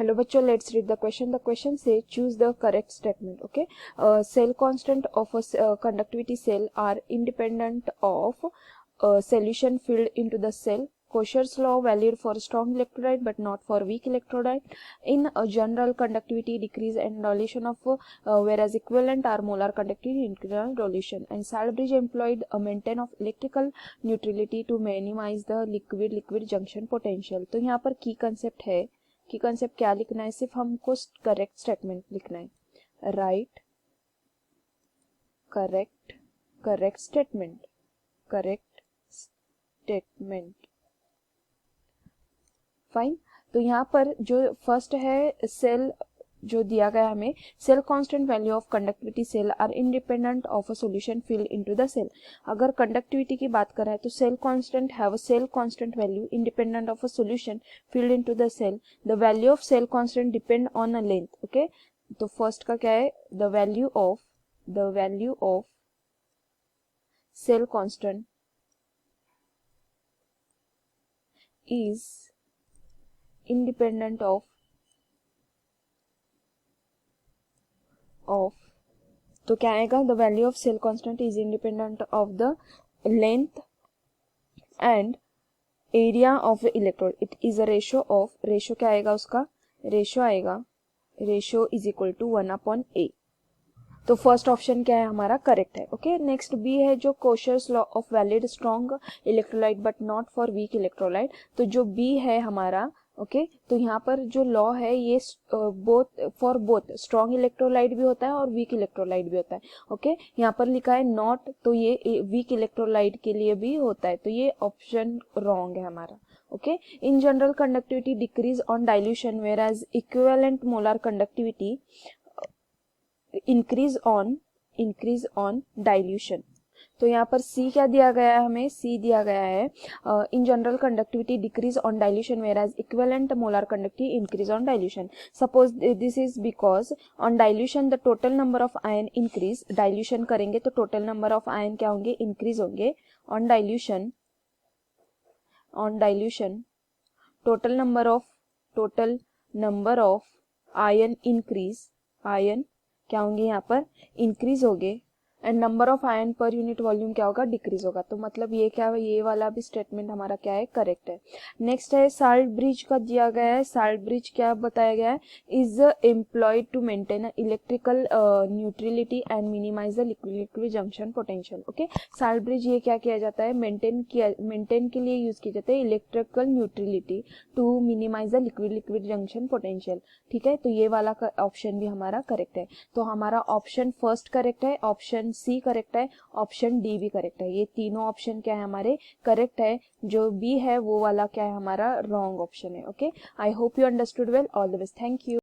Hello बच्चों, let's read the question. The question से choose the correct statement. Okay, cell constant of a conductivity cell are independent of solution filled into the cell. Cauchy's law valid for strong electrolyte but not for weak electrolyte. In a general, conductivity decrease and dilution of whereas equivalent are molar conductivity increase and dilution. And Salisbury employed a maintain of electrical neutrality to minimize the liquid junction potential. तो यहाँ पर की concept है कि concept क्या लिखना है, सिर्फ हमको करेक्ट स्टेटमेंट लिखना है. Right correct statement fine. तो यहाँ पर जो फर्स्ट है, सेल जो दिया गया हमें, cell constant value of conductivity cell are independent of a solution filled into the cell. अगर कंडक्टिविटी की बात करें तो cell constant have a cell constant value independent of a solution filled into the cell. The value of cell constant depend on a length. Okay, तो first का क्या है, the value of cell constant is independent of तो क्या आएगा, the value of cell constant is independent of the length and area of the electrode. It is a ratio क्या आएगा उसका, ratio is equal to 1/a. तो first option क्या है हमारा, करेक्ट है. ओके, नेक्स्ट बी है जो Cauchy's law of valid strong electrolyte but not for weak electrolyte. तो जो बी है हमारा, ओके, तो यहाँ पर जो लॉ है ये बोथ स्ट्रॉन्ग इलेक्ट्रोलाइट भी होता है और वीक इलेक्ट्रोलाइट भी होता है. ओके, यहाँ पर लिखा है नॉट, तो ये वीक इलेक्ट्रोलाइट के लिए भी होता है, तो ये ऑप्शन रॉन्ग है हमारा. Okay, in general conductivity decrease on dilution whereas equivalent molar conductivity increase on dilution. तो यहाँ पर सी क्या दिया गया है हमें, सी दिया गया है in general conductivity decrease on dilution whereas equivalent molar conductivity increase on dilution. Suppose this is because on dilution the total number of ion increase. Dilution करेंगे तो टोटल नंबर ऑफ आयन क्या होंगे, increase होंगे. On dilution total number of ion increase, ion क्या होंगे यहाँ पर, increase होंगे. And number of ion per unit volume क्या होगा, डिक्रीज होगा. तो मतलब ये क्या है, ये वाला भी स्टेटमेंट हमारा क्या है, करेक्ट है. नेक्स्ट है साल्टब्रिज का दिया गया है. साल्टब्रिज क्या बताया गया है, is employed to maintain electrical neutrality and minimize the liquid junction potential. Okay, salt bridge ये क्या किया जाता है, मेंटेन के लिए यूज किया जाता है electrical neutrality to minimize the liquid junction potential. ठीक है, तो ये वाला ऑप्शन भी हमारा करेक्ट है. तो हमारा ऑप्शन फर्स्ट करेक्ट है, ऑप्शन सी करेक्ट है, ऑप्शन डी भी करेक्ट है. ये तीनों ऑप्शन क्या है हमारे, करेक्ट है. जो बी है वो वाला क्या है हमारा, रॉन्ग ऑप्शन है. Okay, I hope you understood well. All the best, thank you.